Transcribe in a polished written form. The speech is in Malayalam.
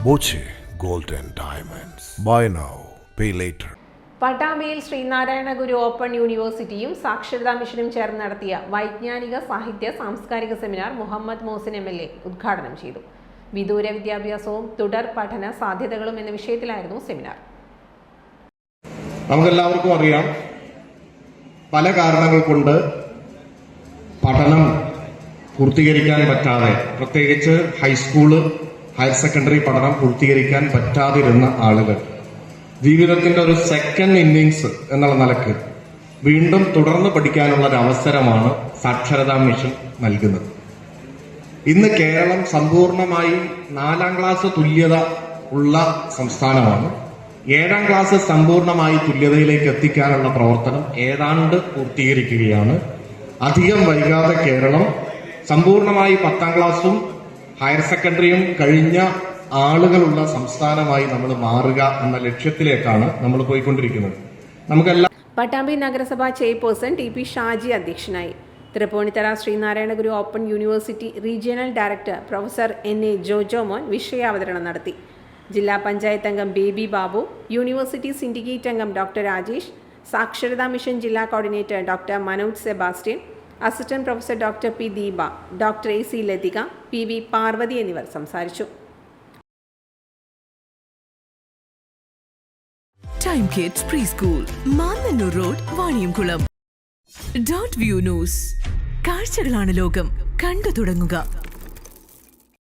Boche Gold and Diamonds. Buy now, pay later. പട്ടാമ്പിയിൽ ശ്രീനാരായണ ഗുരു ഓപ്പൺ യൂണിവേഴ്സിറ്റിയും സാക്ഷരതാ മിഷനും ചേർന്ന് നടത്തിയ വൈജ്ഞാനിക സാഹിത്യ സാംസ്കാരിക സെമിനാർ മുഹമ്മദ് മോഹസിൻ MLA ഉദ്ഘാടനം ചെയ്തു. വിദൂര വിദ്യാഭ്യാസവും തുടർ പഠന സാധ്യതകളും എന്ന വിഷയത്തിലായിരുന്നു സെമിനാർ. നമുക്കെല്ലാവർക്കും അറിയാം, പല കാരണങ്ങൾ കൊണ്ട് പഠനം പൂർത്തീകരിക്കാൻ പറ്റാതെ, പ്രത്യേകിച്ച് ഹൈസ്കൂള് ഹയർ സെക്കൻഡറി പഠനം പൂർത്തീകരിക്കാൻ പറ്റാതിരുന്ന ആളുകൾ ജീവിതത്തിന്റെ ഒരു സെക്കൻഡ് ഇന്നിങ്സ് എന്നുള്ള നിലക്ക് വീണ്ടും തുടർന്ന് പഠിക്കാനുള്ള ഒരു അവസരമാണ് സാക്ഷരതാ മിഷൻ നൽകുന്നത്. ഇന്ന് കേരളം സമ്പൂർണമായും 4ാം ക്ലാസ് തുല്യത ഉള്ള സംസ്ഥാനമാണ്. 7ാം ക്ലാസ് സമ്പൂർണമായി തുല്യതയിലേക്ക് എത്തിക്കാനുള്ള പ്രവർത്തനം ഏതാണ്ട് പൂർത്തീകരിക്കുകയാണ്. അധികം വൈകാതെ കേരളം സമ്പൂർണമായി 10ാം ക്ലാസും ഹയർ സെക്കൻഡറിയും കഴിഞ്ഞ ആളുകളുള്ള സംസ്ഥാനമായി നമ്മൾ മാറുക എന്ന ലക്ഷ്യത്തിലേക്കാണ് നമ്മൾ പോയിക്കൊണ്ടിരിക്കുന്നത്. നമുക്കെല്ലാം പട്ടാമ്പി നഗരസഭാ ചെയർപേഴ്സൺ TP ഷാജി അധ്യക്ഷനായി. Thrippunithura Sreenarayana Guru open university regional director professor NA Jojomon വിഷയാവതരണം നടത്തി. ജില്ലാ പഞ്ചായത്ത് അംഗം ബേബി ബാബു, യൂണിവേഴ്സിറ്റി സിൻഡിക്കേറ്റ് അംഗം ഡോക്ടർ രാജേഷ്, സാക്ഷരതാ മിഷൻ ജില്ലാ coordinator doctor Manoj Sebastian, assistant professor doctor P Deepa, doctor AC Lathika, PV Parvathy എന്നിവർ സംസാരിച്ചു. Time Kids Preschool, Mannanur road, Vaniyamkulam. .view news. കാഴ്ചകളാണ് ലോകം, കണ്ടു തുടങ്ങുക.